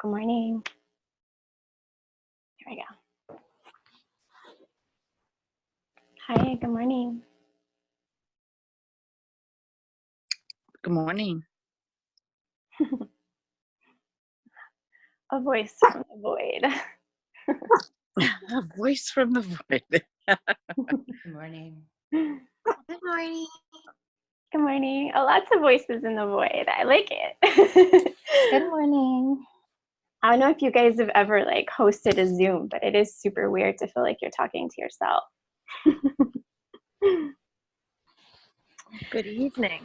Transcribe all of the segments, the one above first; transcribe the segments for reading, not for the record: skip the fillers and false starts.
Good morning. Here we go. Hi, good morning. Good morning. A voice from the void. A voice from the void. Good morning. Good morning. Good morning. Oh, lots of voices in the void. I like it. Good morning. I don't know if you guys have ever hosted a Zoom, but it is super weird to feel like you're talking to yourself. Good evening.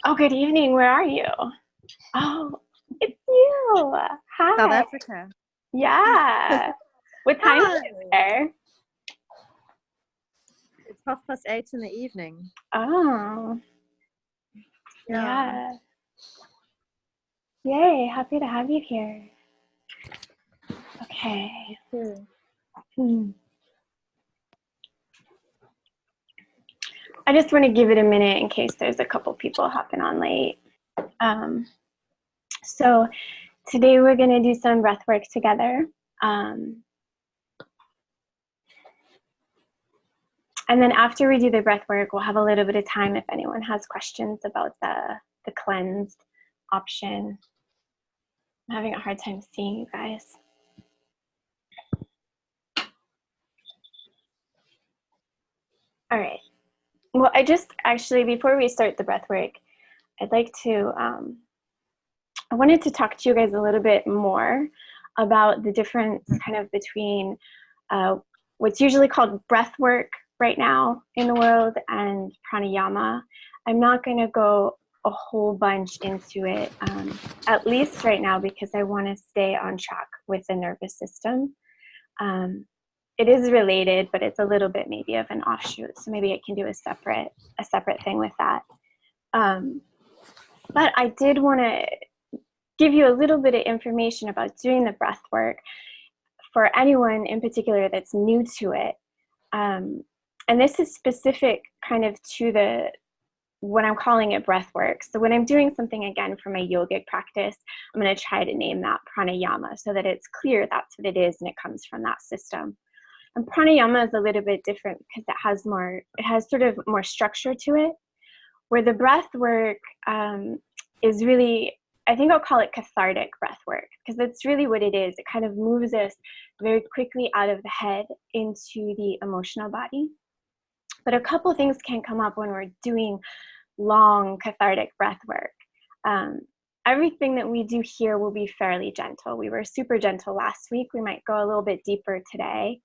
Oh, good evening. Where are you? Oh, it's you. Hi. South Africa. Yeah. What time is it there? It's 8:30 in the evening. Oh. Yeah. Yay. Happy to have you here. Okay. I just want to give it a minute in case there's a couple people hopping on late. So today we're going to do some breath work together. And then after we do the breath work, we'll have a little bit of time if anyone has questions about the cleanse option. I'm having a hard time seeing you guys. All right. Well, actually, before we start the breath work, I'd like to, I wanted to talk to you guys a little bit more about the difference kind of between what's usually called breath work right now in the world and pranayama. I'm not going to go a whole bunch into it, at least right now, because I want to stay on track with the nervous system. It is related, but it's a little bit maybe of an offshoot, so maybe I can do a separate thing with that. But I did want to give you a little bit of information about doing the breath work for anyone in particular that's new to it. And this is specific kind of to what I'm calling it breath work. So when I'm doing something again for my yogic practice, I'm going to try to name that pranayama so that it's clear that's what it is and it comes from that system. And pranayama is a little bit different because it has sort of more structure to it, where the breath work is really, I think I'll call it cathartic breath work, because that's really what it is. It kind of moves us very quickly out of the head into the emotional body. But a couple things can come up when we're doing long cathartic breath work. Everything that we do here will be fairly gentle. We were super gentle last week. We might go a little bit deeper today,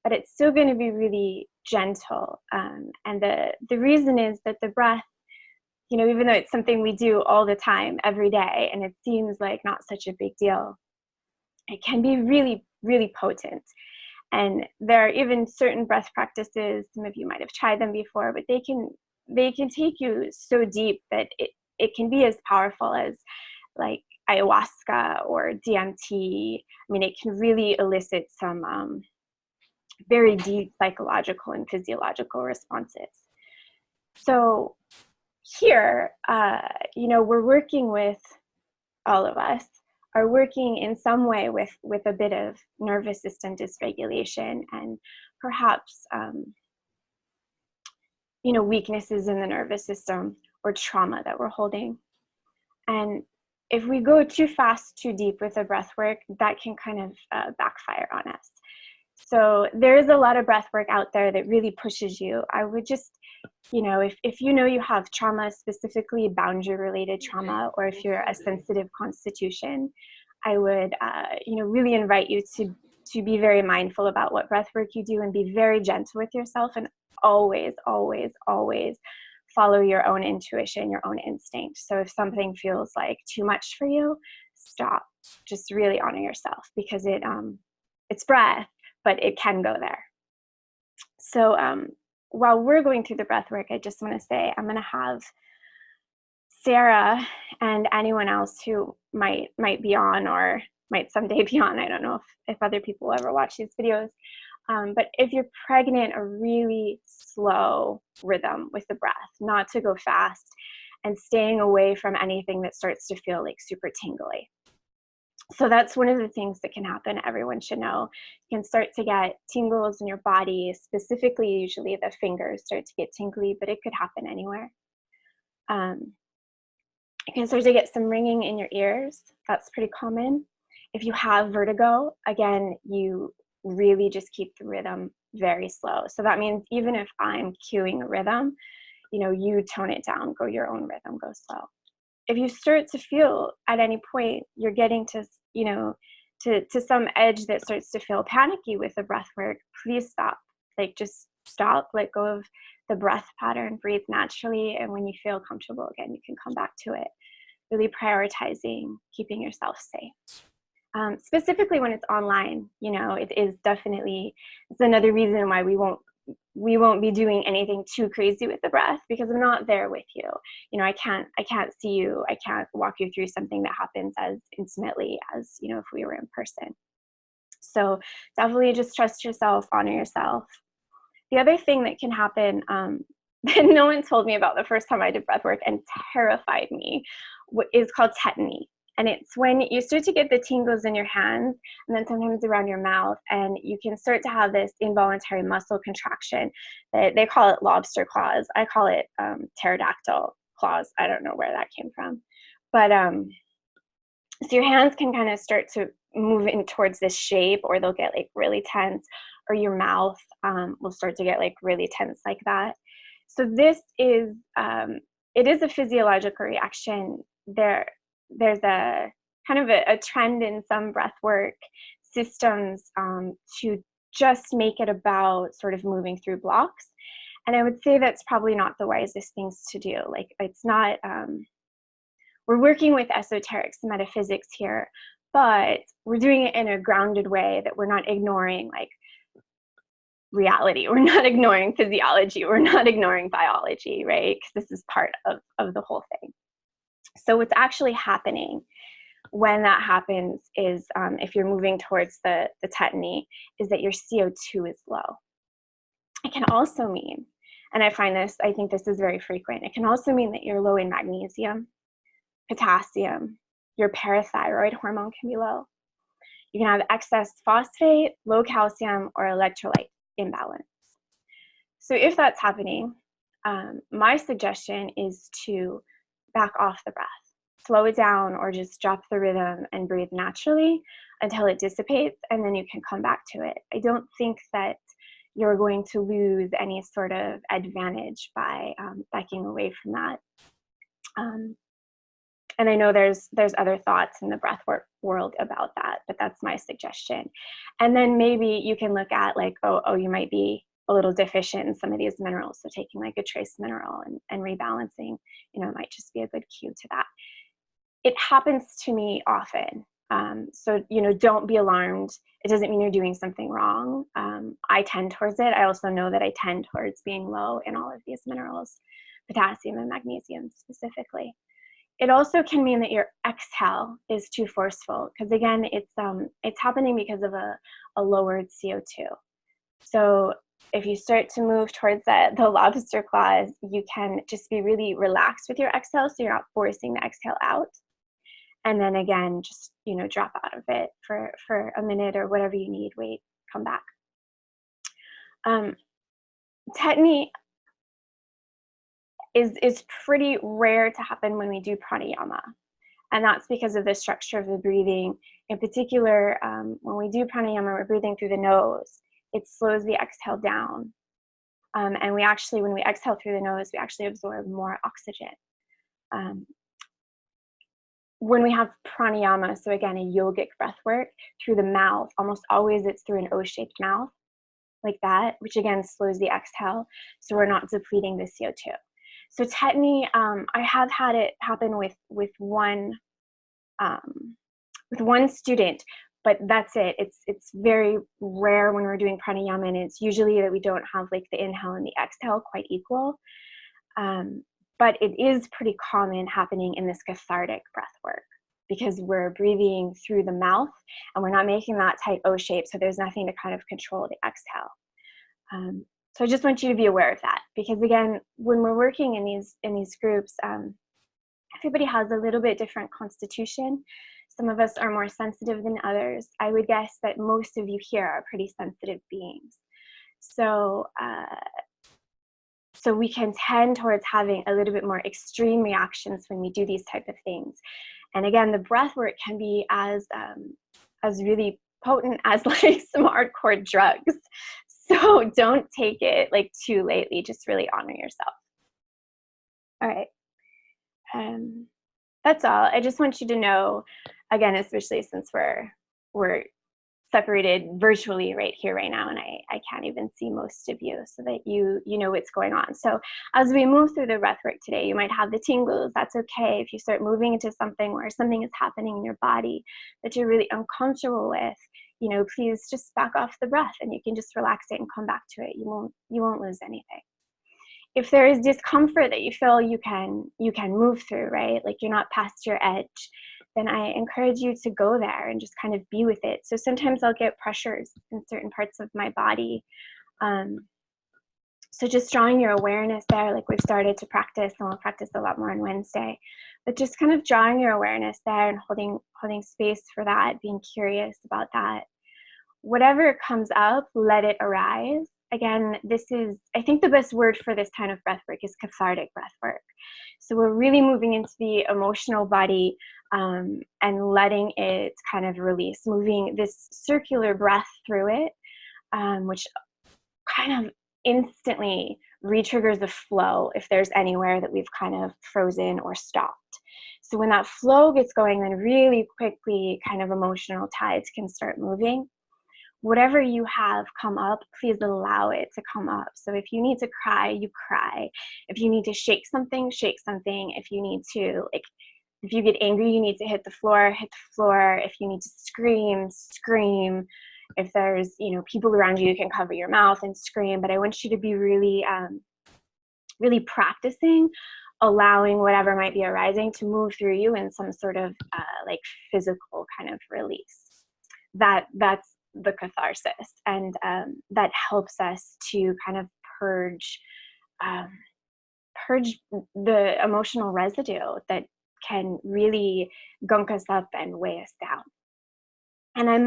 but it's still going to be really gentle. And the reason is that the breath, even though it's something we do all the time, every day, and it seems like not such a big deal, it can be really, really potent. And there are even certain breath practices, some of you might have tried them before, but they can take you so deep that it can be as powerful as like ayahuasca or DMT. I mean, it can really elicit some very deep psychological and physiological responses. So here, we're working with, all of us are working in some way with a bit of nervous system dysregulation and perhaps, weaknesses in the nervous system or trauma that we're holding. And if we go too fast, too deep with the breath work, that can kind of backfire on us. So there is a lot of breath work out there that really pushes you. I would just, if you have trauma, specifically boundary-related trauma, or if you're a sensitive constitution, I would, really invite you to be very mindful about what breath work you do and be very gentle with yourself, and always, always, always follow your own intuition, your own instinct. So if something feels like too much for you, stop. Just really honor yourself, because it's breath, but it can go there. So while we're going through the breath work, I just want to say I'm going to have Sarah and anyone else who might be on or might someday be on. I don't know if other people ever watch these videos. But if you're pregnant, a really slow rhythm with the breath, not to go fast, and staying away from anything that starts to feel like super tingly. So that's one of the things that can happen. Everyone should know. You can start to get tingles in your body, specifically, usually the fingers start to get tingly, but it could happen anywhere. You can start to get some ringing in your ears. That's pretty common. If you have vertigo, again, you really just keep the rhythm very slow. So that means even if I'm cueing a rhythm, you tone it down, go your own rhythm, go slow. If you start to feel at any point you're getting to, to some edge that starts to feel panicky with the breath work, please stop. Like, just stop, let go of the breath pattern, breathe naturally, and when you feel comfortable again, you can come back to it. Really prioritizing keeping yourself safe. Specifically when it's online, it is definitely, it's another reason why we won't be doing anything too crazy with the breath, because I'm not there with you. I can't see you. I can't walk you through something that happens as intimately as, if we were in person. So definitely just trust yourself, honor yourself. The other thing that can happen, that no one told me about the first time I did breath work and terrified me, is called tetany. And it's when you start to get the tingles in your hands and then sometimes around your mouth, and you can start to have this involuntary muscle contraction. They call it lobster claws. I call it pterodactyl claws. I don't know where that came from. But so your hands can kind of start to move in towards this shape, or they'll get like really tense, or your mouth will start to get like really tense like that. So this is, it is a physiological reaction. There's a kind of a trend in some breathwork systems to just make it about sort of moving through blocks. And I would say that's probably not the wisest things to do. Like, it's not, we're working with esoterics and metaphysics here, but we're doing it in a grounded way that we're not ignoring like reality. We're not ignoring physiology. We're not ignoring biology, right? Because this is part of the whole thing. So what's actually happening when that happens is, if you're moving towards the tetany, is that your CO2 is low. It can also mean, and I think this is very frequent, it can also mean that you're low in magnesium, potassium, your parathyroid hormone can be low. You can have excess phosphate, low calcium, or electrolyte imbalance. So if that's happening, my suggestion is to back off the breath, slow it down, or just drop the rhythm and breathe naturally until it dissipates, and then you can come back to it. I don't think that you're going to lose any sort of advantage by backing away from that. And I know there's other thoughts in the breathwork world about that, but that's my suggestion. And then maybe you can look at like, oh, you might be a little deficient in some of these minerals. So taking like a trace mineral and rebalancing, might just be a good cue to that. It happens to me often. So, don't be alarmed. It doesn't mean you're doing something wrong. I tend towards it. I also know that I tend towards being low in all of these minerals, potassium and magnesium specifically. It also can mean that your exhale is too forceful, because again, it's happening because of a lowered CO2. So if you start to move towards the lobster claws, you can just be really relaxed with your exhale, so you're not forcing the exhale out. And then again, just drop out of it for a minute or whatever you need. Wait, come back. Tetany is pretty rare to happen when we do pranayama. And that's because of the structure of the breathing. In particular, when we do pranayama, we're breathing through the nose. It slows the exhale down. And we actually, when we exhale through the nose, we actually absorb more oxygen. When we have pranayama, so again, a yogic breath work through the mouth, almost always it's through an O-shaped mouth, like that, which again slows the exhale, so we're not depleting the CO2. So tetany, I have had it happen with one student, but that's it. It's very rare when we're doing pranayama, and it's usually that we don't have like the inhale and the exhale quite equal. But it is pretty common happening in this cathartic breath work, because we're breathing through the mouth and we're not making that tight O shape, so there's nothing to kind of control the exhale. So I just want you to be aware of that, because again, when we're working in these groups, everybody has a little bit different constitution. Some of us are more sensitive than others. I would guess that most of you here are pretty sensitive beings. So, so we can tend towards having a little bit more extreme reactions when we do these type of things. And again, the breath work can be as really potent as like some hardcore drugs. So don't take it like too lightly, just really honor yourself. All right. That's all. I just want you to know, again, especially since we're separated virtually right here, right now, and I can't even see most of you, so that you know what's going on. So as we move through the breath work today, you might have the tingles. That's okay. If you start moving into something where something is happening in your body that you're really uncomfortable with, you know, please just back off the breath and you can just relax it and come back to it. You won't lose anything. If there is discomfort that you feel you can move through, right? Like you're not past your edge, then I encourage you to go there and just kind of be with it. So sometimes I'll get pressures in certain parts of my body. So just drawing your awareness there, like we've started to practice, and we'll practice a lot more on Wednesday, but just kind of drawing your awareness there and holding space for that, being curious about that. Whatever comes up, let it arise. Again, this is, I think the best word for this kind of breath work is cathartic breath work. So we're really moving into the emotional body and letting it kind of release, moving this circular breath through it, which kind of instantly re-triggers the flow if there's anywhere that we've kind of frozen or stopped. So when that flow gets going, then really quickly kind of emotional tides can start moving. Whatever you have come up, please allow it to come up. So if you need to cry, you cry. If you need to shake something, shake something. If you need to, like, if you get angry, you need to hit the floor, hit the floor. If you need to scream, scream. If there's, you know, people around you, you can cover your mouth and scream. But I want you to be really, really practicing allowing whatever might be arising to move through you in some sort of like physical kind of release. That's the catharsis, and that helps us to kind of purge the emotional residue that can really gunk us up and weigh us down. And I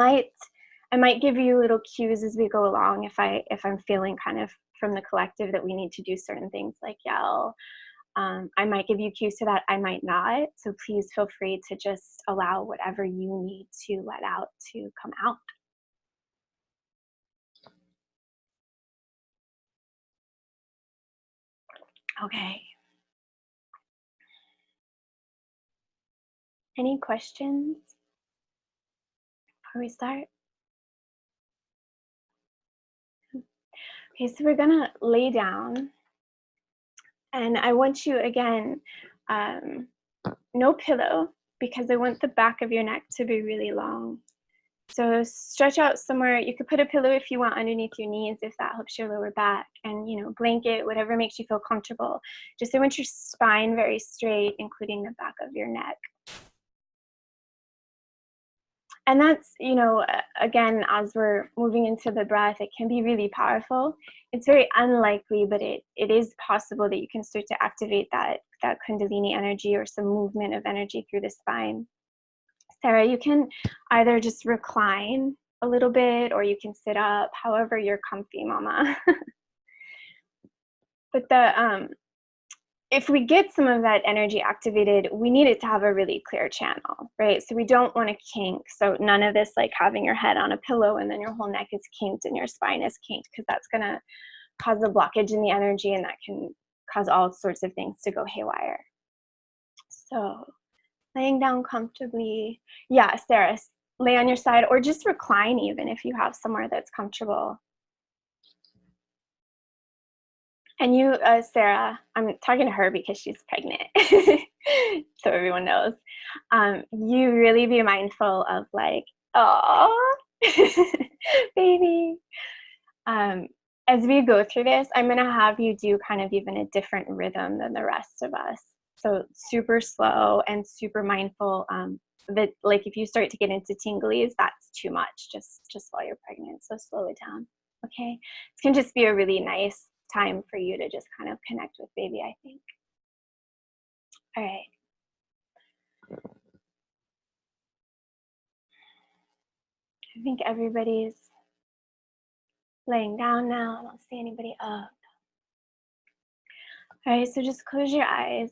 might give you little cues as we go along if I'm feeling kind of from the collective that we need to do certain things like yell. I might give you cues to that, I might not. So please feel free to just allow whatever you need to let out to come out. Okay. Any questions before we start? Okay, so we're gonna lay down, and I want you again, no pillow, because I want the back of your neck to be really long. So stretch out somewhere. You could put a pillow if you want underneath your knees, if that helps your lower back, and, you know, blanket, whatever makes you feel comfortable. Just I want your spine very straight, including the back of your neck. And that's, you know, again, as we're moving into the breath, it can be really powerful. It's very unlikely, but it is possible that you can start to activate that Kundalini energy or some movement of energy through the spine. Sarah, you can either just recline a little bit or you can sit up, however you're comfy, mama. But if we get some of that energy activated, we need it to have a really clear channel, right? So we don't want to kink. So none of this like having your head on a pillow and then your whole neck is kinked and your spine is kinked, because that's going to cause a blockage in the energy, and that can cause all sorts of things to go haywire. So laying down comfortably. Yeah, Sarah, lay on your side or just recline even if you have somewhere that's comfortable. And you, Sarah, I'm talking to her because she's pregnant, so everyone knows. You really be mindful of like, oh, baby. As we go through this, I'm going to have you do kind of even a different rhythm than the rest of us. So super slow and super mindful that, like, if you start to get into tinglies, that's too much just while you're pregnant. So slow it down, okay? It can just be a really nice time for you to just kind of connect with baby, I think. All right. I think everybody's laying down now. I don't see anybody up. All right, so just close your eyes.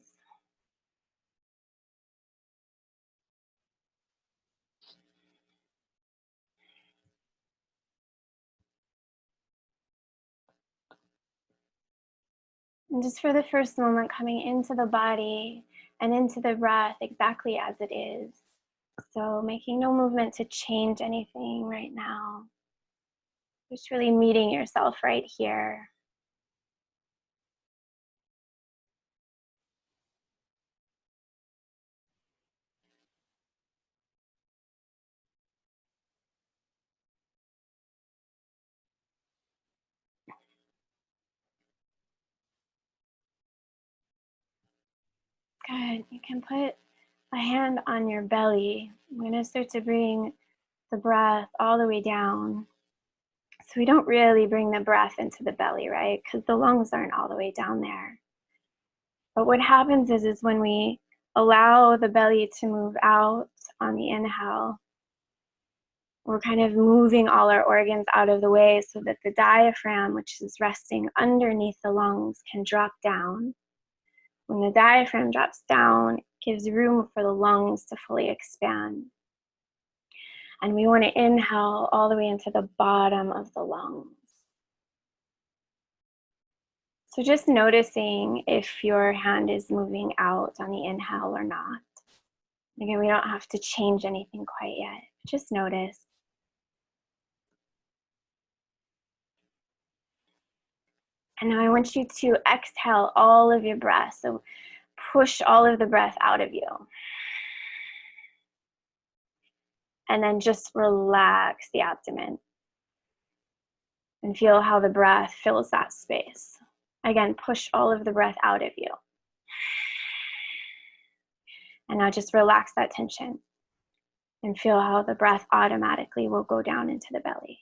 And just for the first moment, coming into the body and into the breath exactly as it is. So making no movement to change anything right now. Just really meeting yourself right here. Good. You can put a hand on your belly. I'm going to start to bring the breath all the way down. So we don't really bring the breath into the belly, right? Because the lungs aren't all the way down there. But what happens is when we allow the belly to move out on the inhale, we're kind of moving all our organs out of the way so that the diaphragm, which is resting underneath the lungs, can drop down. When the diaphragm drops down, it gives room for the lungs to fully expand. And we want to inhale all the way into the bottom of the lungs. So just noticing if your hand is moving out on the inhale or not. Again, we don't have to change anything quite yet. Just notice. And now I want you to exhale all of your breath. So push all of the breath out of you. And then just relax the abdomen. And feel how the breath fills that space. Again, push all of the breath out of you. And now just relax that tension. And feel how the breath automatically will go down into the belly.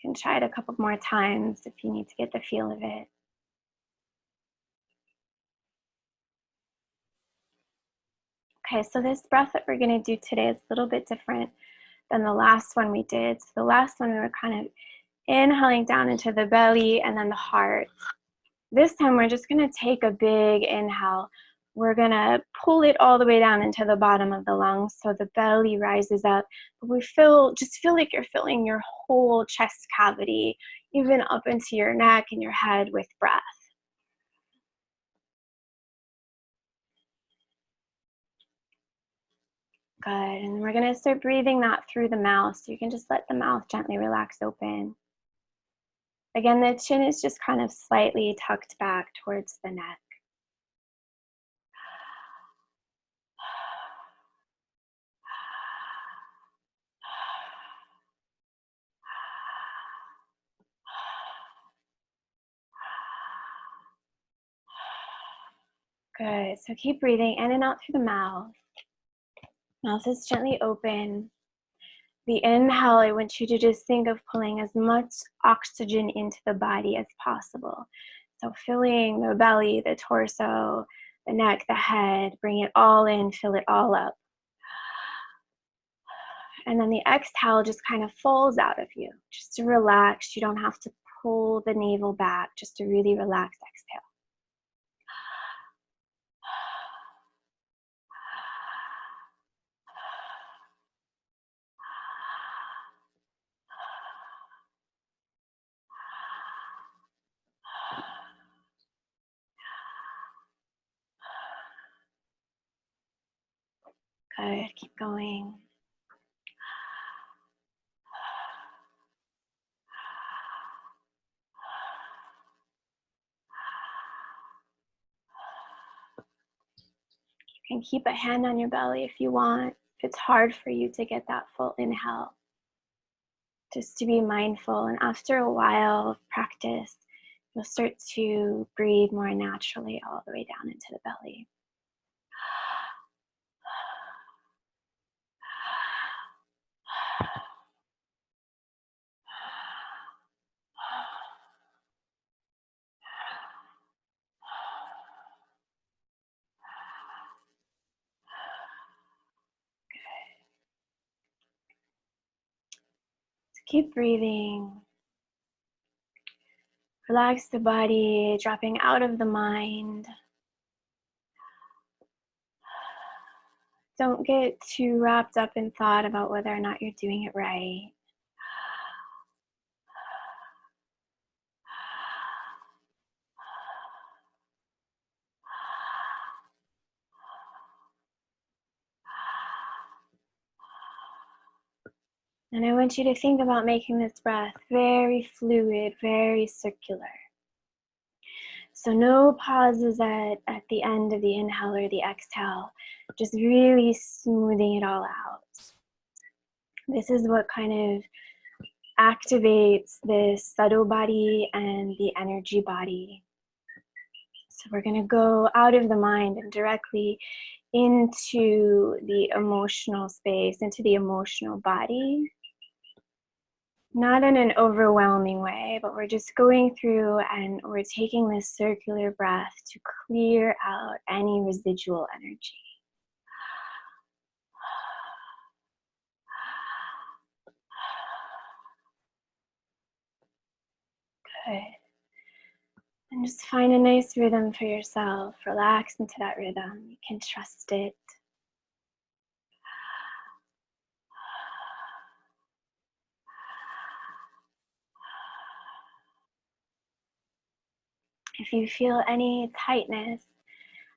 You can try it a couple more times if you need to get the feel of it. Okay, so this breath that we're going to do today is a little bit different than the last one we did. So the last one we were kind of inhaling down into the belly and then the heart. This time we're just going to take a big inhale. We're going to pull it all the way down into the bottom of the lungs so the belly rises up. But we just feel like you're filling your whole chest cavity, even up into your neck and your head with breath. Good, and we're going to start breathing that through the mouth. So you can just let the mouth gently relax open. Again, the chin is just kind of slightly tucked back towards the neck. Good, so keep breathing in and out through the mouth. Mouth is gently open. The inhale, I want you to just think of pulling as much oxygen into the body as possible. So filling the belly, the torso, the neck, the head, bring it all in, fill it all up. And then the exhale just kind of falls out of you, just to relax. You don't have to pull the navel back, just a really relaxed exhale. Good, keep going. You can keep a hand on your belly if you want. If it's hard for you to get that full inhale, just to be mindful. And after a while of practice, you'll start to breathe more naturally all the way down into the belly. Keep breathing. Relax the body, dropping out of the mind. Don't get too wrapped up in thought about whether or not you're doing it right. And I want you to think about making this breath very fluid, very circular. So no pauses at the end of the inhale or the exhale, just really smoothing it all out. This is what kind of activates the subtle body and the energy body. So we're going to go out of the mind and directly into the emotional space, into the emotional body. Not in an overwhelming way, but we're just going through and we're taking this circular breath to clear out any residual energy. Good. And just find a nice rhythm for yourself. Relax into that rhythm. You can trust it. If you feel any tightness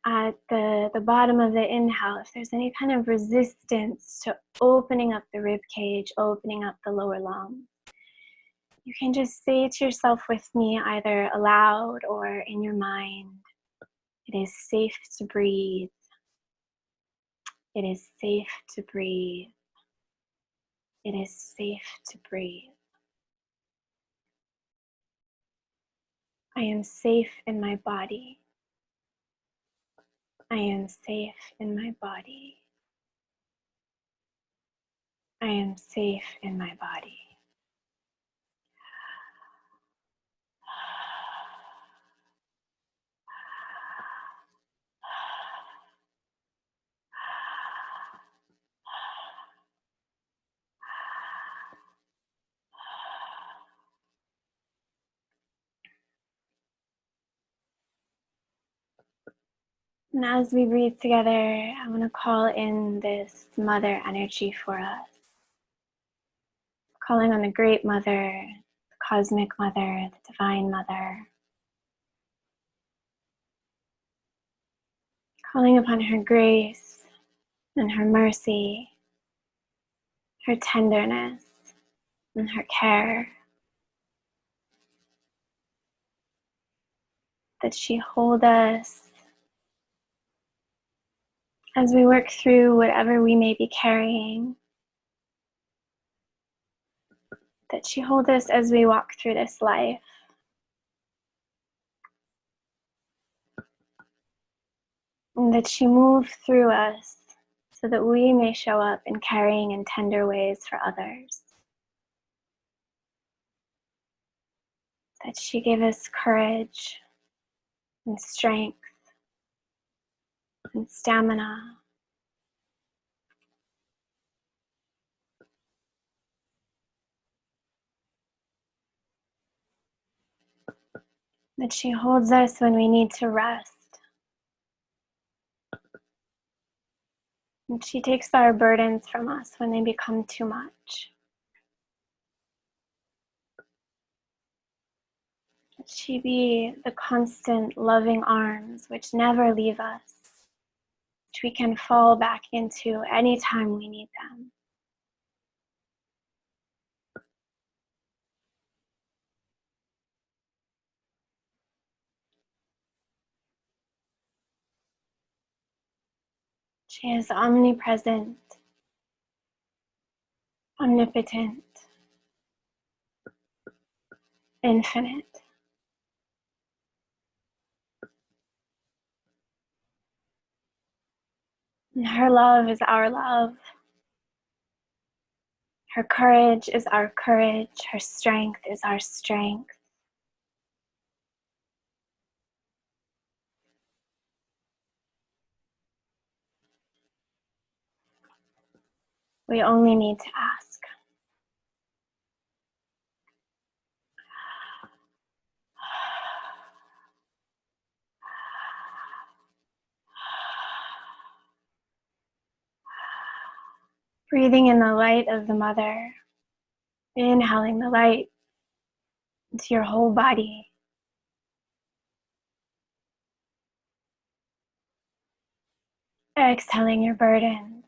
at the bottom of the inhale, if there's any kind of resistance to opening up the rib cage, opening up the lower lungs, you can just say to yourself with me, either aloud or in your mind, it is safe to breathe. It is safe to breathe. It is safe to breathe. I am safe in my body. I am safe in my body. I am safe in my body. And as we breathe together, I want to call in this mother energy for us. Calling on the great mother, the cosmic mother, the divine mother. Calling upon her grace and her mercy, her tenderness and her care. That she hold us as we work through whatever we may be carrying. That she hold us as we walk through this life. And that she move through us so that we may show up in caring in tender ways for others. That she give us courage and strength and stamina. That she holds us when we need to rest. And she takes our burdens from us when they become too much. That she be the constant loving arms which never leave us, which we can fall back into anytime we need them. She is omnipresent, omnipotent, infinite. And her love is our love. Her courage is our courage. Her strength is our strength. We only need to ask. Breathing in the light of the mother, inhaling the light into your whole body. Exhaling your burdens.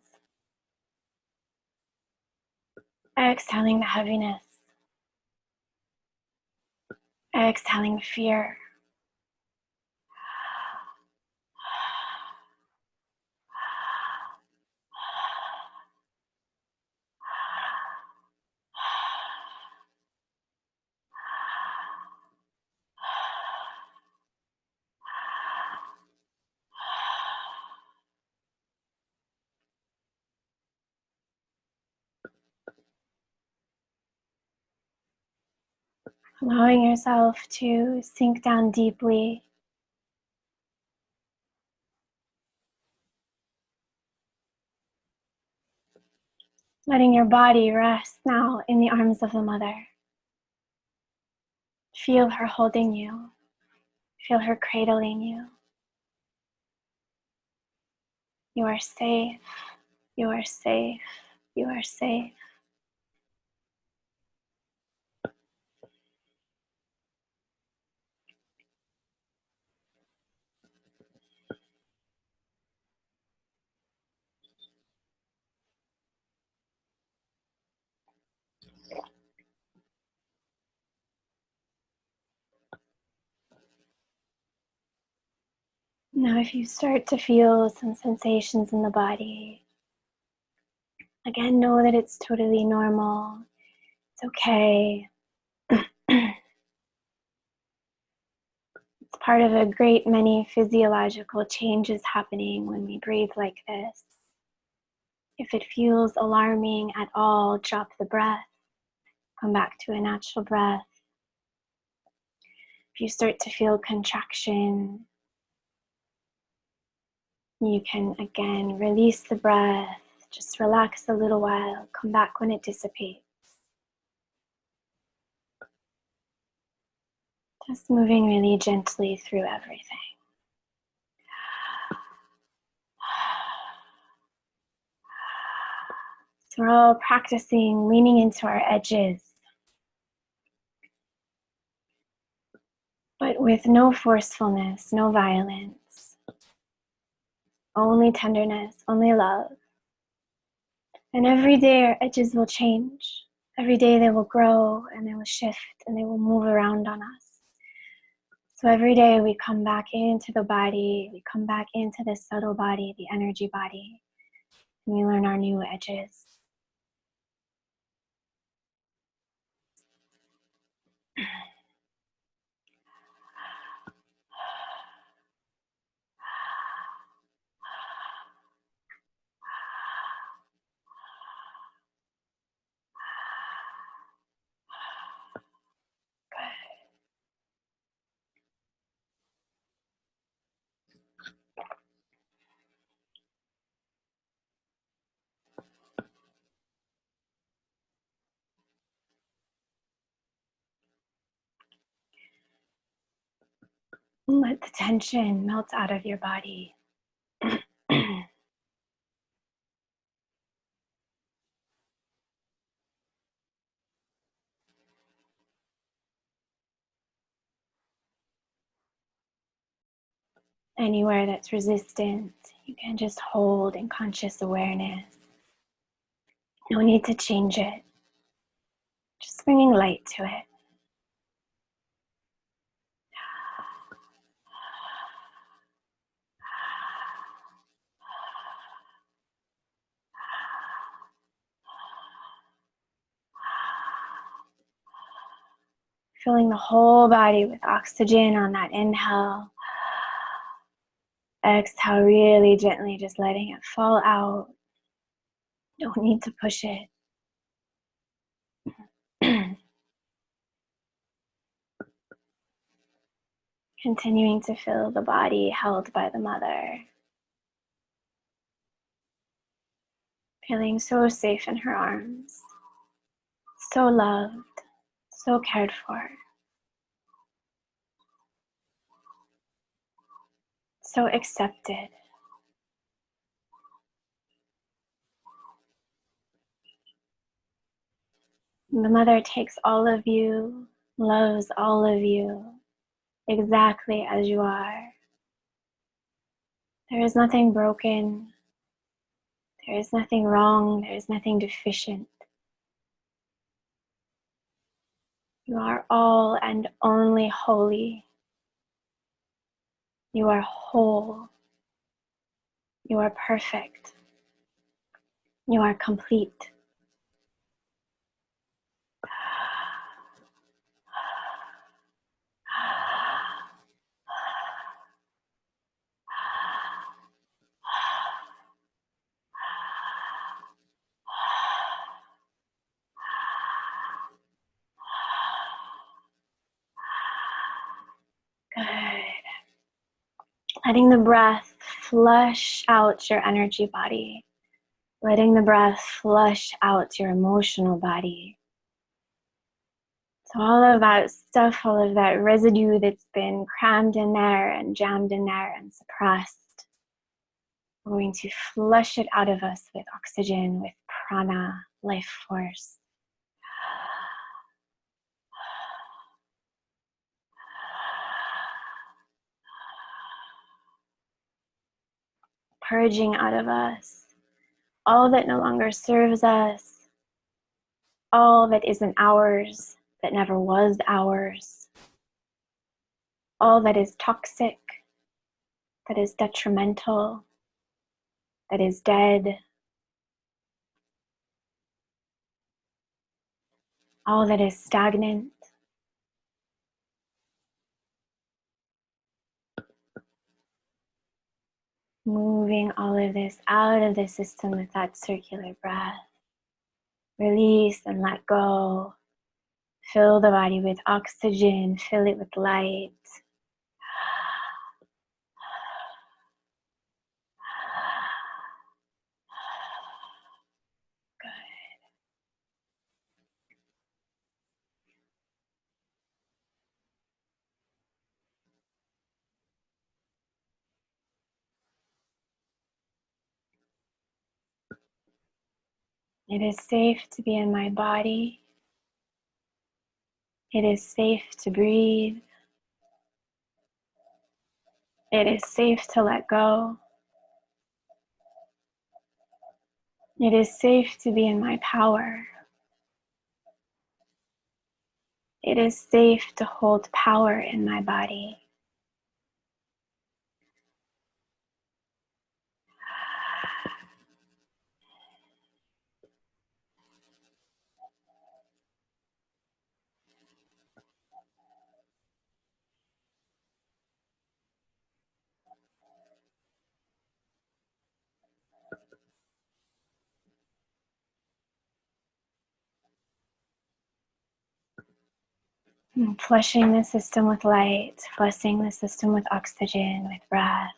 Exhaling the heaviness. Exhaling fear. Allowing yourself to sink down deeply. Letting your body rest now in the arms of the mother. Feel her holding you. Feel her cradling you. You are safe. You are safe. You are safe. Now if you start to feel some sensations in the body, again, know that it's totally normal. It's okay. It's part of a great many physiological changes happening when we breathe like this. If it feels alarming at all, drop the breath. Come back to a natural breath. If you start to feel contraction, you can again release the breath. Just relax a little while. Come back when it dissipates. Just moving really gently through everything. So we're all practicing leaning into our edges, but with no forcefulness, no violence, only tenderness, only love. And every day our edges will change. Every day they will grow and they will shift and they will move around on us. So every day we come back into the body, we come back into the subtle body, the energy body, and we learn our new edges. Let the tension melt out of your body. Anywhere that's resistant, you can just hold in conscious awareness. No need to change it. Just bringing light to it. Filling the whole body with oxygen on that inhale. Exhale really gently, just letting it fall out. Don't need to push it. Continuing to feel the body held by the mother. Feeling so safe in her arms. So loved, so cared for. So accepted. The Mother takes all of you, loves all of you exactly as you are. There is nothing broken. There is nothing wrong. There is nothing deficient. You are all and only holy. You are whole. You are perfect. You are complete. Good. Letting the breath flush out your energy body. Letting the breath flush out your emotional body. So all of that stuff, all of that residue that's been crammed in there and jammed in there and suppressed, we're going to flush it out of us with oxygen, with prana, life force. Purging out of us all that no longer serves us, all that isn't ours, that never was ours, all that is toxic, that is detrimental, that is dead, all that is stagnant. Moving all of this out of the system with that circular breath. Release and let go. Fill the body with oxygen, fill it with light. It is safe to be in my body. It is safe to breathe. It is safe to let go. It is safe to be in my power. It is safe to hold power in my body. And flushing the system with light, flushing the system with oxygen, with breath.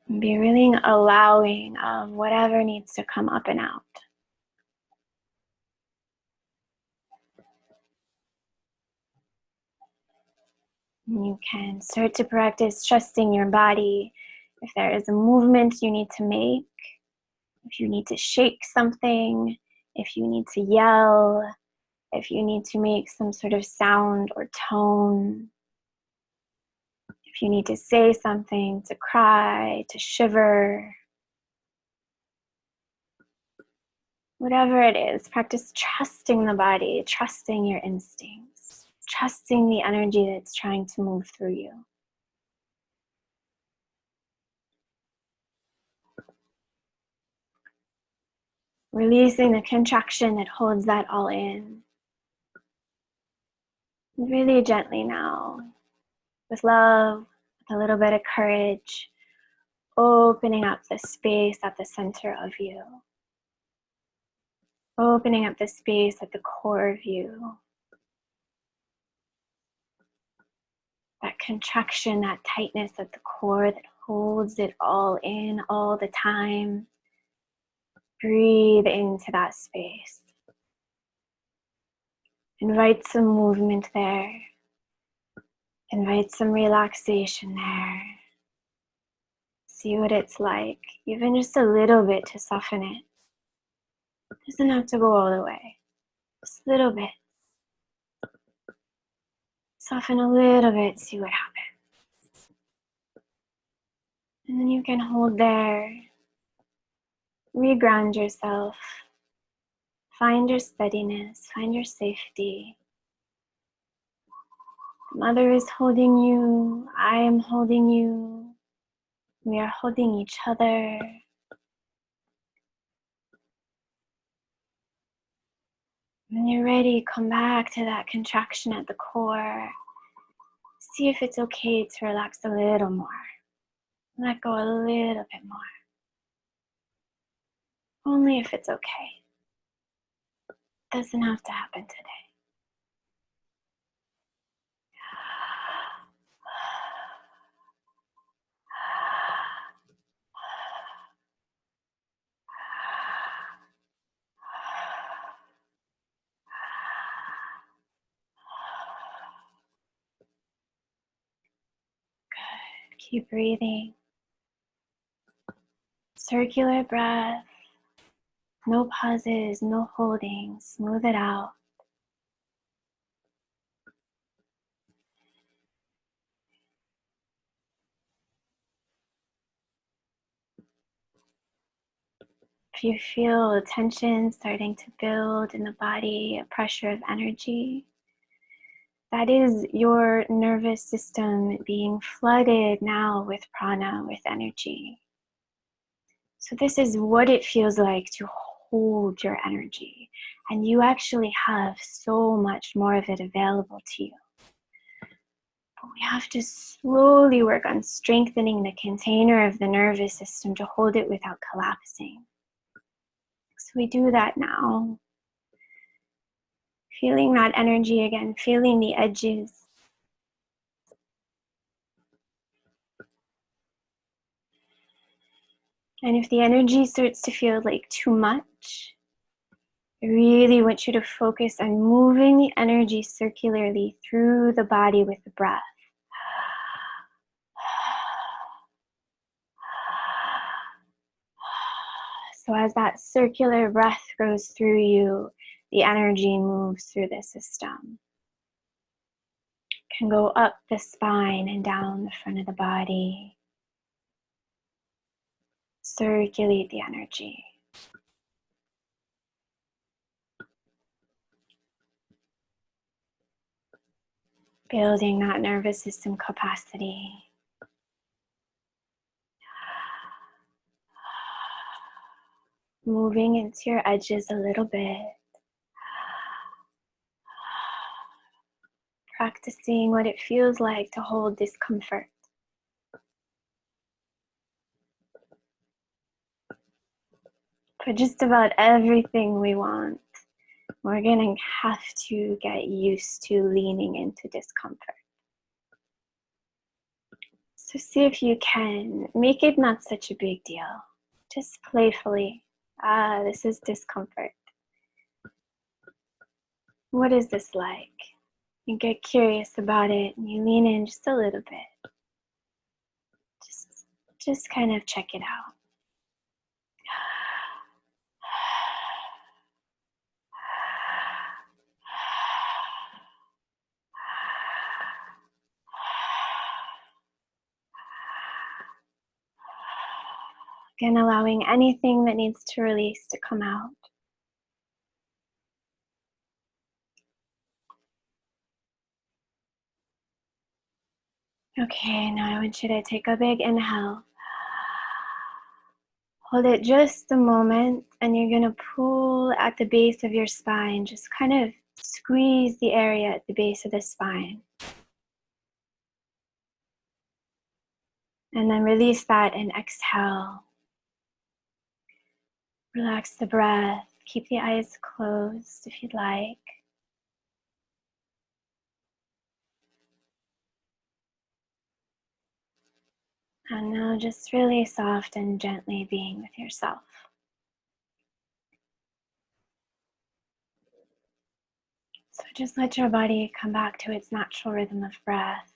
And be really allowing of whatever needs to come up and out. You can start to practice trusting your body. If there is a movement you need to make, if you need to shake something, if you need to yell, if you need to make some sort of sound or tone, if you need to say something, to cry, to shiver, whatever it is, practice trusting the body, trusting your instincts, trusting the energy that's trying to move through you. Releasing the contraction that holds that all in. Really gently now, with love, with a little bit of courage, opening up the space at the center of you. Opening up the space at the core of you. That contraction, that tightness at the core that holds it all in all the time. Breathe into that space. Invite some movement there. Invite some relaxation there. See what it's like, even just a little bit, to soften it. It doesn't have to go all the way, just a little bit. Soften a little bit, see what happens. And then you can hold there, reground yourself, find your steadiness, find your safety. Mother is holding you, I am holding you, we are holding each other. When you're ready, come back to that contraction at the core. See if it's okay to relax a little more. Let go a little bit more. Only if it's okay. Doesn't have to happen today. Good. Keep breathing. Circular breath. No pauses, no holding. Smooth it out. If you feel tension starting to build in the body, a pressure of energy, that is your nervous system being flooded now with prana, with energy. So this is what it feels like to hold your energy. And you actually have so much more of it available to you. But we have to slowly work on strengthening the container of the nervous system to hold it without collapsing. So we do that now. Feeling that energy again, feeling the edges. And if the energy starts to feel like too much, I really want you to focus on moving the energy circularly through the body with the breath. So as that circular breath goes through you, the energy moves through the system. It can go up the spine and down the front of the body. Circulate the energy. Building that nervous system capacity. Moving into your edges a little bit. Practicing what it feels like to hold discomfort. For just about everything we want, we're gonna have to get used to leaning into discomfort. So see if you can make it not such a big deal. Just playfully. This is discomfort. What is this like? You get curious about it and you lean in just a little bit. Just kind of check it out. Again, allowing anything that needs to release to come out. Okay, now I want you to take a big inhale. Hold it just a moment, and you're gonna pull at the base of your spine. Just kind of squeeze the area at the base of the spine. And then release that and exhale. Relax the breath. Keep the eyes closed if you'd like. And now just really soft and gently being with yourself. So just let your body come back to its natural rhythm of breath.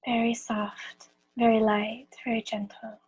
Very soft, very light, very gentle.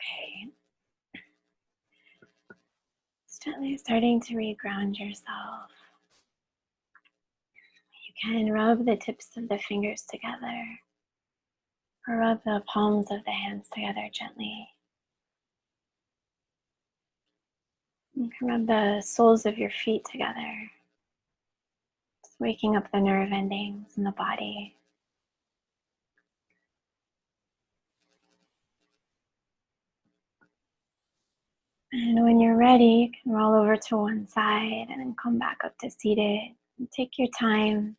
Okay. Gently starting to reground yourself. You can rub the tips of the fingers together, or rub the palms of the hands together gently. You can rub the soles of your feet together, just waking up the nerve endings in the body. And when you're ready, you can roll over to one side and then come back up to seated. And take your time.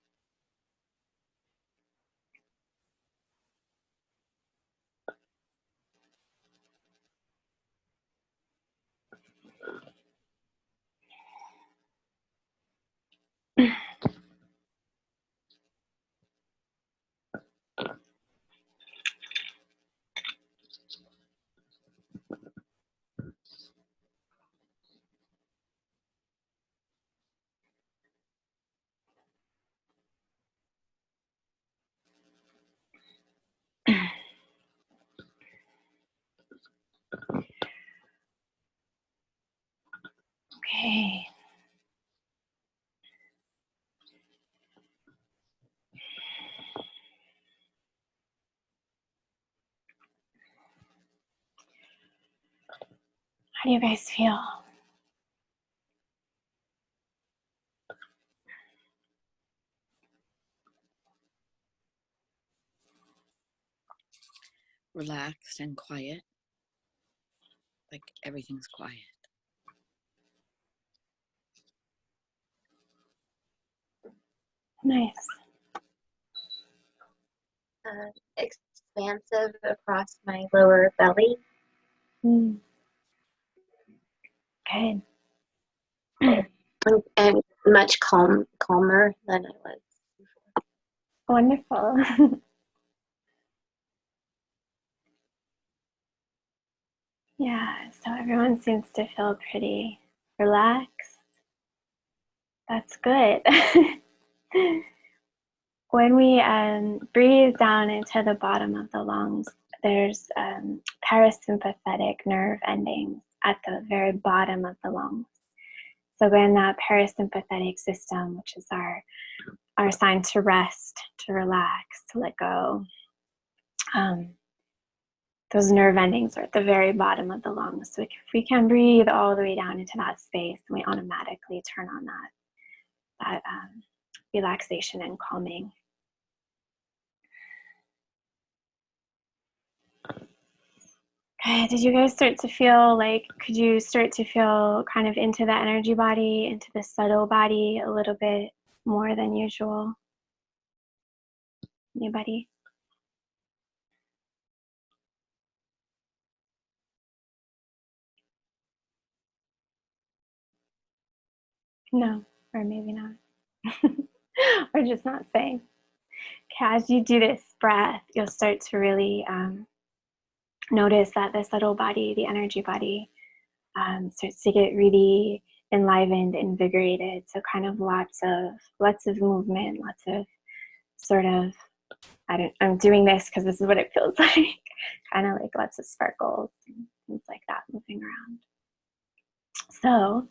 Okay. How do you guys feel? Relaxed and quiet. Like everything's quiet. Nice. Expansive across my lower belly. Good. and much calmer than I was. Wonderful. Yeah, so everyone seems to feel pretty relaxed. That's good. When we breathe down into the bottom of the lungs, there's parasympathetic nerve endings at the very bottom of the lungs. So when that parasympathetic system, which is our sign to rest, to relax, to let go, those nerve endings are at the very bottom of the lungs. So if we can breathe all the way down into that space, we automatically turn on that relaxation and calming. Okay, did you guys start to feel like, could you start to feel kind of into the energy body, into the subtle body a little bit more than usual? Anybody? No, or maybe not. Or just not saying. Okay, as you do this breath, you'll start to really notice that the subtle body, the energy body, starts to get really enlivened, invigorated. So kind of lots of movement, lots of sort of, I'm doing this because this is what it feels like. Kind of like lots of sparkles and things like that moving around. So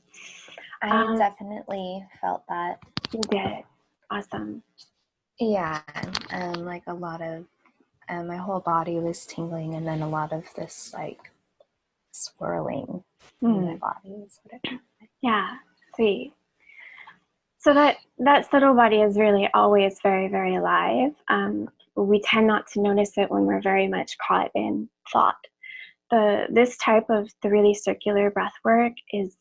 I definitely felt that. you did. Awesome. Yeah, like a lot of, my whole body was tingling, and then a lot of this like swirling in my body is what it felt like. Yeah, sweet. So that subtle body is really always very, very alive. We tend not to notice it when we're very much caught in thought. This type of the really circular breath work is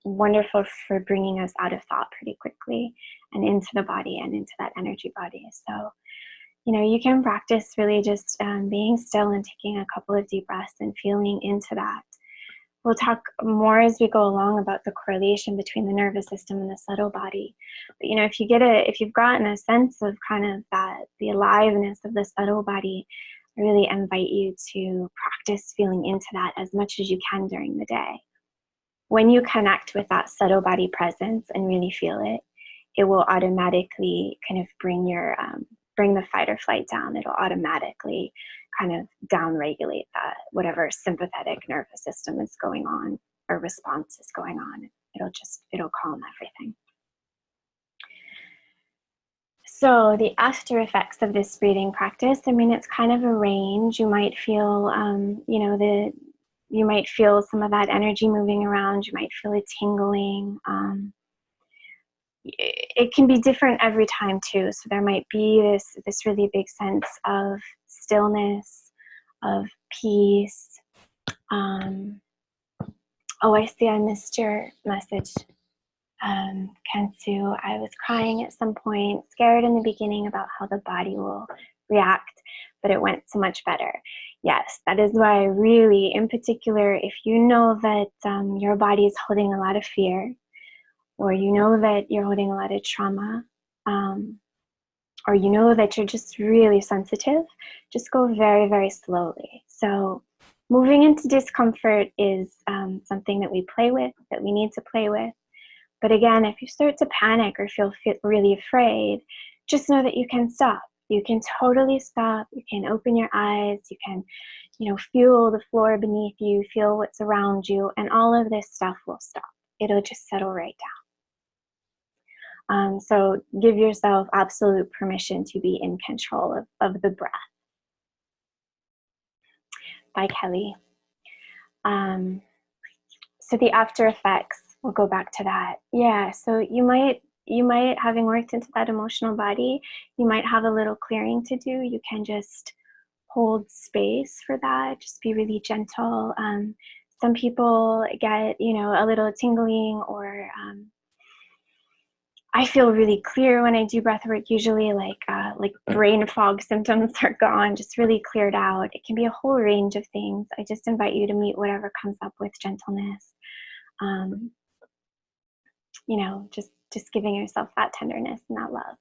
wonderful for bringing us out of thought pretty quickly and into the body and into that energy body. So, you can practice really just being still and taking a couple of deep breaths and feeling into that. We'll talk more as we go along about the correlation between the nervous system and the subtle body. But if you've gotten a sense of kind of the aliveness of the subtle body, I really invite you to practice feeling into that as much as you can during the day. When you connect with that subtle body presence and really feel it, it will automatically kind of bring the fight or flight down. It'll automatically kind of down-regulate that whatever sympathetic nervous system is going on or response is going on. It'll calm everything. So the after effects of this breathing practice, it's kind of a range. You might feel, you might feel some of that energy moving around. You might feel it tingling. It can be different every time too. So there might be this really big sense of stillness, of peace. Oh, I see I missed your message, Kensu. I was crying at some point, scared in the beginning about how the body will react, but it went so much better. Yes, that is why really, in particular, if you know that your body is holding a lot of fear, or you know that you're holding a lot of trauma, or you know that you're just really sensitive, just go very, very slowly. So moving into discomfort is something that we play with, that we need to play with. But again, if you start to panic or feel really afraid, just know that you can stop. You can totally stop. You can open your eyes. You can, feel the floor beneath you, feel what's around you, and all of this stuff will stop. It'll just settle right down. So give yourself absolute permission to be in control of the breath. By Kelly. So the after effects, we'll go back to that. Yeah, so you might, having worked into that emotional body, you might have a little clearing to do. You can just hold space for that, just be really gentle. Some people get, a little tingling, or I feel really clear when I do breath work, usually like brain fog symptoms are gone, just really cleared out. It can be a whole range of things. I just invite you to meet whatever comes up with gentleness. just giving yourself that tenderness and that love.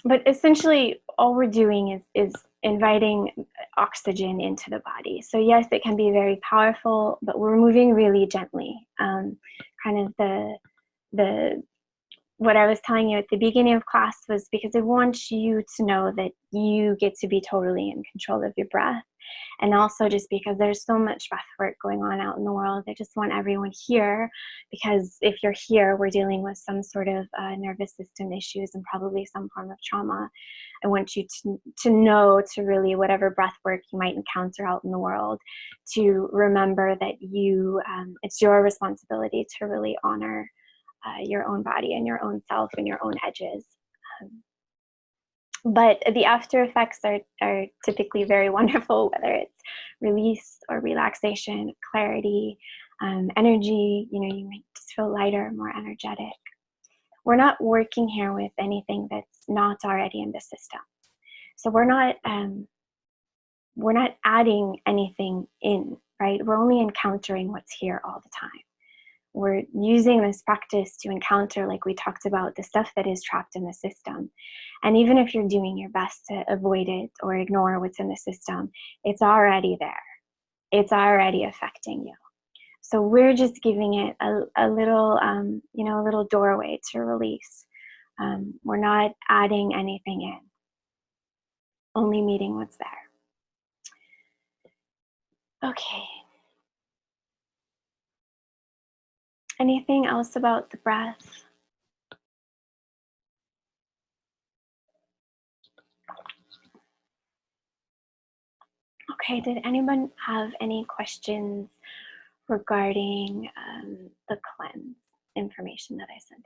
But essentially, all we're doing is inviting oxygen into the body. So yes, it can be very powerful, but we're moving really gently. Kind of the what I was telling you at the beginning of class was because I want you to know that you get to be totally in control of your breath. And also just because there's so much breath work going on out in the world, I just want everyone here, because if you're here, we're dealing with some sort of nervous system issues and probably some form of trauma. I want you to know, to really, whatever breath work you might encounter out in the world, to remember that it's your responsibility to really honor your own body and your own self and your own edges. But the after effects are typically very wonderful, whether it's release or relaxation, clarity, energy. You might just feel lighter, more energetic. We're not working here with anything that's not already in the system. So we're not adding anything in, right? We're only encountering what's here all the time. We're using this practice to encounter, like we talked about, the stuff that is trapped in the system. And even if you're doing your best to avoid it or ignore what's in the system, it's already there. It's already affecting you. So we're just giving it a little, a little doorway to release. We're not adding anything in, only meeting what's there. Okay. Anything else about the breath? Okay, did anyone have any questions regarding the cleanse information that I sent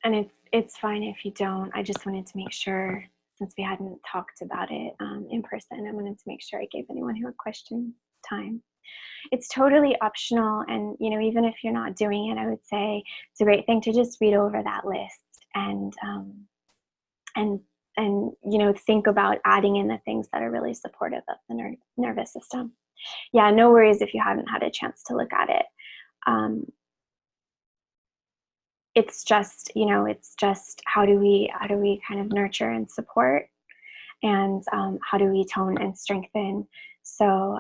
out? And it's fine if you don't. I just wanted to make sure, since we hadn't talked about it in person, I wanted to make sure I gave anyone who had questions time. It's totally optional, and even if you're not doing it, I would say it's a great thing to just read over that list and think about adding in the things that are really supportive of the nervous system. Yeah, no worries if you haven't had a chance to look at it. It's just how do we kind of nurture and support, and how do we tone and strengthen. So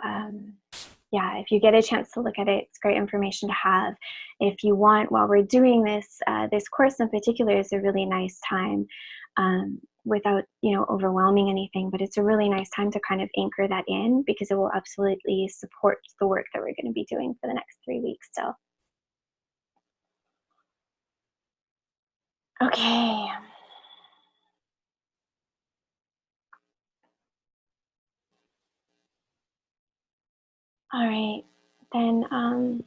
yeah, if you get a chance to look at it, it's great information to have. If you want, while we're doing this, this course in particular is a really nice time, without overwhelming anything, but it's a really nice time to kind of anchor that in, because it will absolutely support the work that we're going to be doing for the next 3 weeks still. Okay. All right, then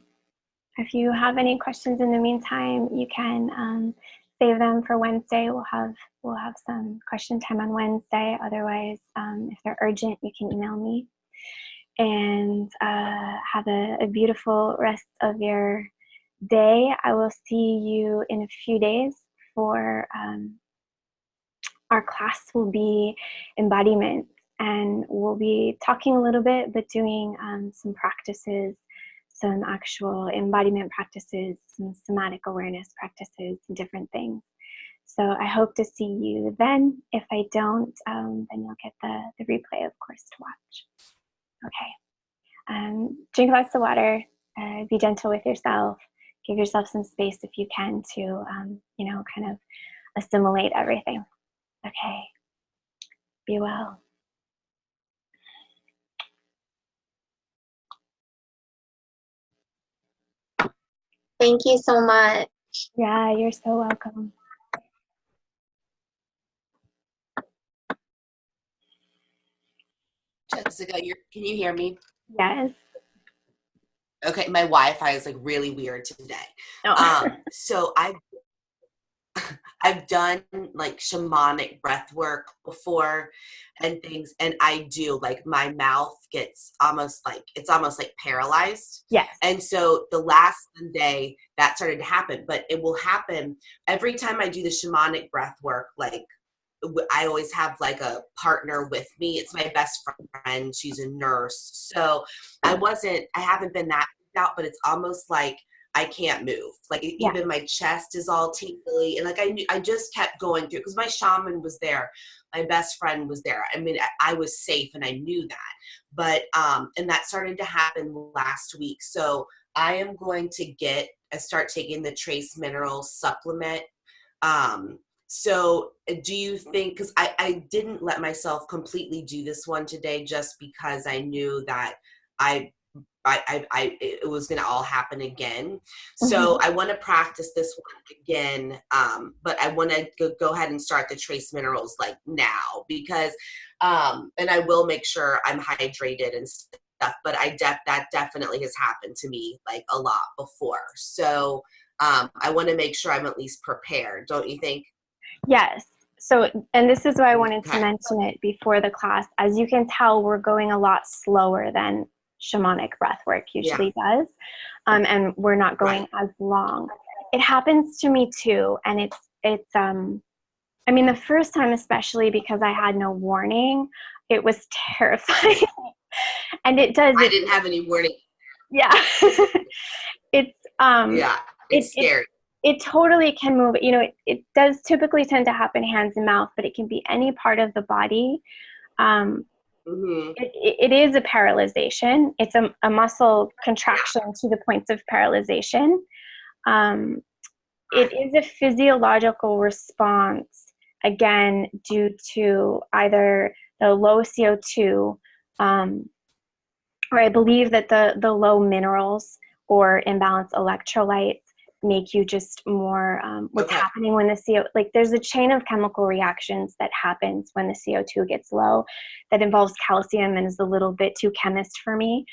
if you have any questions in the meantime, you can save them for Wednesday. We'll have some question time on Wednesday. Otherwise, if they're urgent, you can email me. And have a beautiful rest of your day. I will see you in a few days for our class will be embodiment, and we'll be talking a little bit, but doing some practices, some actual embodiment practices, some somatic awareness practices, and different things. So I hope to see you then. If I don't, then you'll get the replay, of course, to watch. Okay. Drink lots of water. Be gentle with yourself. Give yourself some space if you can to, kind of assimilate everything. Okay. Be well. Thank you so much. Yeah, you're so welcome. Jessica, can you hear me? Yes. Okay, my Wi-Fi is like really weird today. Oh. So I've done like shamanic breath work before and things, and I do, like, my mouth gets almost like paralyzed. Yes. And so the last Sunday that started to happen, but it will happen every time I do the shamanic breath work, like I always have like a partner with me. It's my best friend. She's a nurse. So I haven't been that out, but it's almost like I can't move. Like even my chest is all tingly. And like I just kept going through because my shaman was there. My best friend was there. I mean, I was safe and I knew that. But, and that started to happen last week. So I am going to start taking the trace minerals supplement. So do you think, because I didn't let myself completely do this one today just because I knew that it was going to all happen again. So I want to practice this one again. But I want to go ahead and start the trace minerals like now because, and I will make sure I'm hydrated and stuff, but that definitely has happened to me like a lot before. So, I want to make sure I'm at least prepared. Don't you think? Yes. So, and this is why I wanted to mention it before the class. As you can tell, we're going a lot slower than shamanic breathwork usually does. And we're not going as long. It happens to me too. And I mean, the first time, especially because I had no warning, it was terrifying. And it does. I didn't have any warning. Yeah. It's scary. It totally can move. You know, it does typically tend to happen hands and mouth, but it can be any part of the body. It is a paralyzation. It's a muscle contraction to the points of paralyzation. It is a physiological response, again, due to either the low CO2, or I believe that the low minerals or imbalanced electrolytes make you just more, what's happening when the CO, like there's a chain of chemical reactions that happens when the CO2 gets low that involves calcium and is a little bit too chemist for me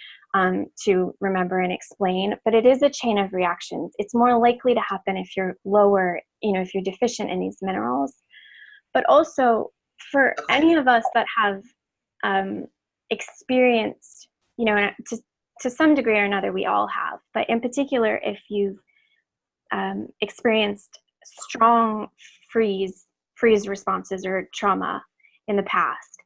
to remember and explain, but it is a chain of reactions. It's more likely to happen if you're lower, you know, if you're deficient in these minerals. But also for any of us that have experienced, you know, to some degree or another, we all have, but in particular, if you've experienced strong freeze responses or trauma in the past,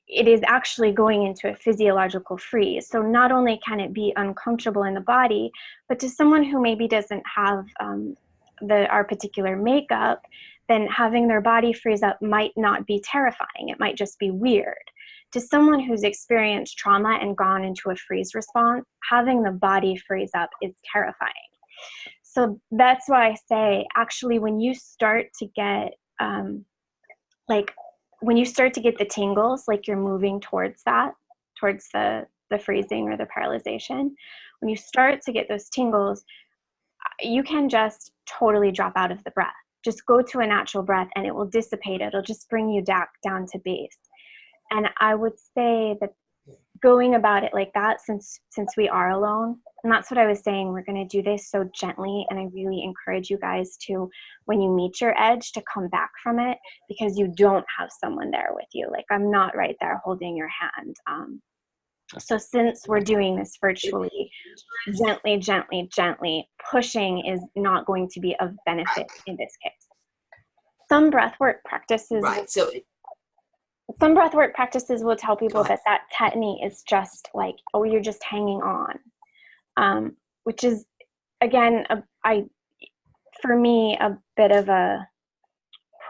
it is actually going into a physiological freeze. So not only can it be uncomfortable in the body, but to someone who maybe doesn't have our particular makeup, then having their body freeze up might not be terrifying. It might just be weird. To someone who's experienced trauma and gone into a freeze response, having the body freeze up is terrifying. So that's why I say, actually, when you start to get, when you start to get the tingles, like you're moving towards the freezing or the paralyzation, when you start to get those tingles, you can just totally drop out of the breath. Just go to a natural breath and it will dissipate. It'll just bring you down to base. And I would say that going about it like that, since we are alone, and that's what I was saying, we're going to do this so gently, and I really encourage you guys to, when you meet your edge, to come back from it, because you don't have someone there with you. Like, I'm not right there holding your hand. So since we're doing this virtually, gently pushing is not going to be of benefit in this case. Some breathwork practices will tell people that tetany is just like, oh, you're just hanging on, which is, again, for me, a bit of a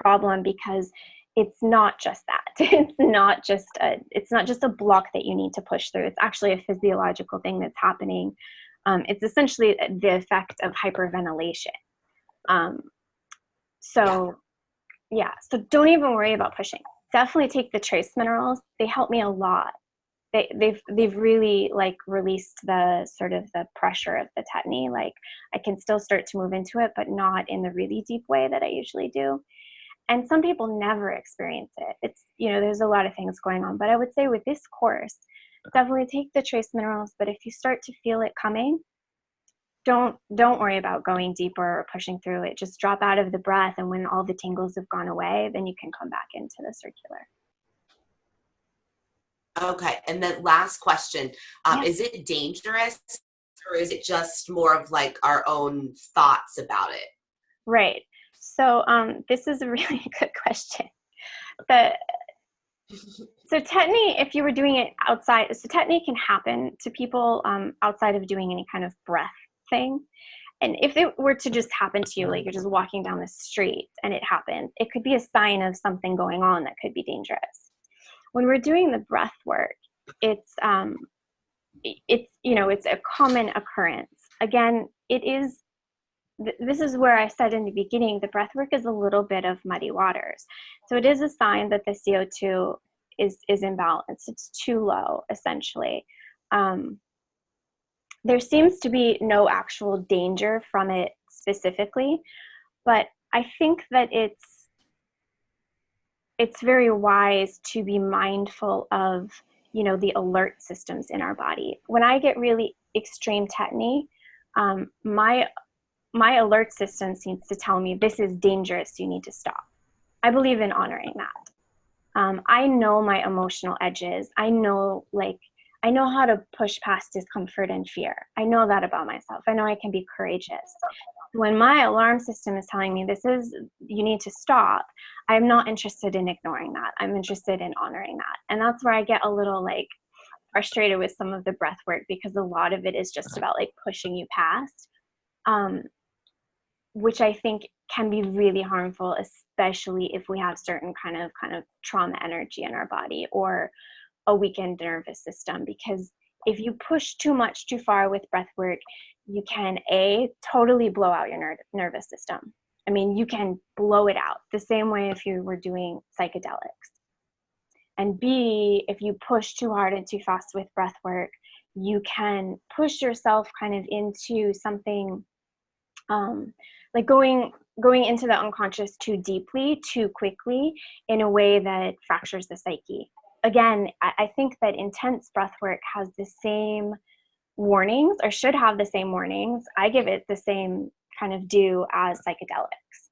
problem, because it's not just that. It's not just a block that you need to push through. It's actually a physiological thing that's happening. It's essentially the effect of hyperventilation. So don't even worry about pushing. Definitely take the trace minerals. They help me a lot. They've really like released the sort of the pressure of the tetany. Like, I can still start to move into it, but not in the really deep way that I usually do. And some people never experience it. It's, you know, there's a lot of things going on, but I would say with this course, definitely take the trace minerals. But if you start to feel it coming, don't worry about going deeper or pushing through it. Just drop out of the breath, and when all the tingles have gone away, then you can come back into the circular. Okay, and then last question, is it dangerous, or is it just more of like our own thoughts about it? Right. So this is a really good question. So tetany, if you were doing it outside, so tetany can happen to people outside of doing any kind of breath thing. And if it were to just happen to you, like you're just walking down the street and it happened, it could be a sign of something going on that could be dangerous. When we're doing the breath work, it's a common occurrence. Again, this is where I said in the beginning, the breath work is a little bit of muddy waters. So it is a sign that the CO2 is imbalanced. It's too low, essentially. There seems to be no actual danger from it specifically, but I think that it's very wise to be mindful of, the alert systems in our body. When I get really extreme tetany, my alert system seems to tell me this is dangerous, you need to stop. I believe in honoring that. I know my emotional edges. I know how to push past discomfort and fear. I know that about myself. I know I can be courageous. When my alarm system is telling me you need to stop, I'm not interested in ignoring that. I'm interested in honoring that. And that's where I get a little frustrated with some of the breath work, because a lot of it is just about pushing you past, which I think can be really harmful, especially if we have certain kind of trauma energy in our body or a weakened nervous system. Because if you push too much too far with breath work, you can totally blow out your nervous system. I mean, you can blow it out the same way if you were doing psychedelics. And B, if you push too hard and too fast with breath work, you can push yourself kind of into something like going into the unconscious too deeply, too quickly, in a way that fractures the psyche. Again, I think that intense breath work has the same warnings, or should have the same warnings. I give it the same kind of due as psychedelics.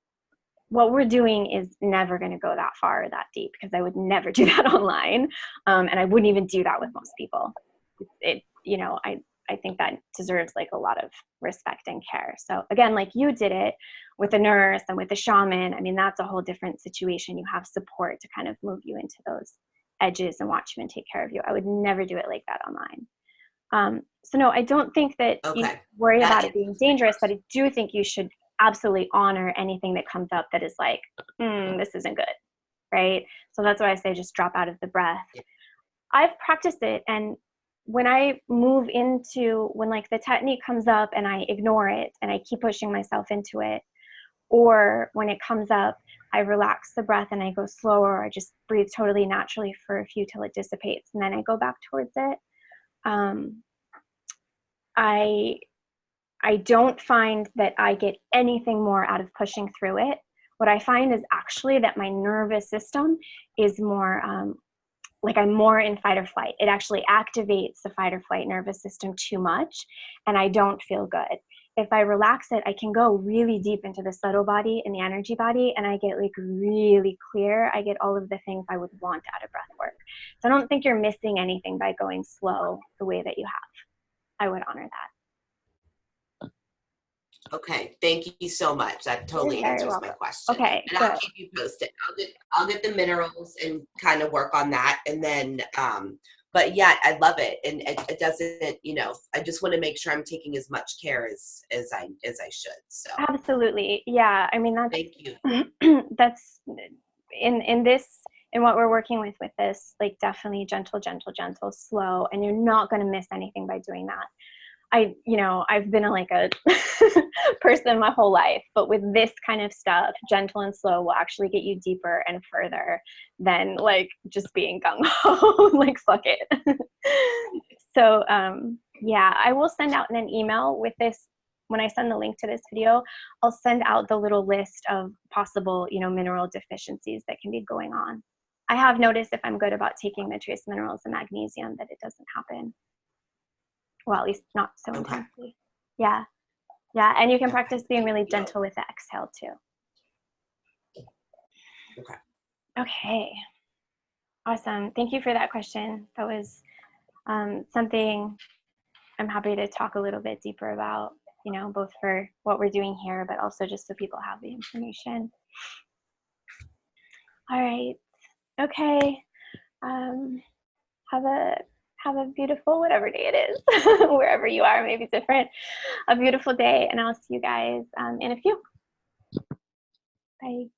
What we're doing is never going to go that far or that deep, because I would never do that online, and I wouldn't even do that with most people. I think that deserves a lot of respect and care. So again, you did it with a nurse and with a shaman, I mean, that's a whole different situation. You have support to kind of move you into those edges and watch you and take care of you. I would never do it like that online. So no, I don't think that you worry about it being dangerous, but I do think you should absolutely honor anything that comes up that is this isn't good, right? So that's why I say just drop out of the breath. I've practiced it, and when I move into, when the tetany comes up and I ignore it and I keep pushing myself into it, or when it comes up, I relax the breath and I go slower, or I just breathe totally naturally for a few till it dissipates, and then I go back towards it. I don't find that I get anything more out of pushing through it. What I find is actually that my nervous system is more, I'm more in fight or flight. It actually activates the fight or flight nervous system too much, and I don't feel good. If I relax it, I can go really deep into the subtle body and the energy body, and I get really clear. I get all of the things I would want out of breath work. So I don't think you're missing anything by going slow the way that you have. I would honor that. Okay, thank you so much. That totally answers my question. Okay, and I'll keep you posted. I'll get the minerals and kind of work on that, and then but yeah, I love it, and it doesn't, I just want to make sure I'm taking as much care as I should. So absolutely, yeah. I mean, that's, thank you. That's in what we're working with this, definitely gentle, slow, and you're not going to miss anything by doing that. I've been a person my whole life, but with this kind of stuff, gentle and slow will actually get you deeper and further than just being gung-ho, fuck it. So, yeah, I will send out an email with this. When I send the link to this video, I'll send out the little list of possible, mineral deficiencies that can be going on. I have noticed if I'm good about taking the trace minerals and magnesium that it doesn't happen. Well, at least not so intensely. Yeah. Yeah. And you can practice being really gentle with the exhale too. Okay. Awesome. Thank you for that question. That was something I'm happy to talk a little bit deeper about. you know, both for what we're doing here, but also just so people have the information. All right. Okay. Have a beautiful, whatever day it is, wherever you are, maybe different, a beautiful day, and I'll see you guys in a few. Bye.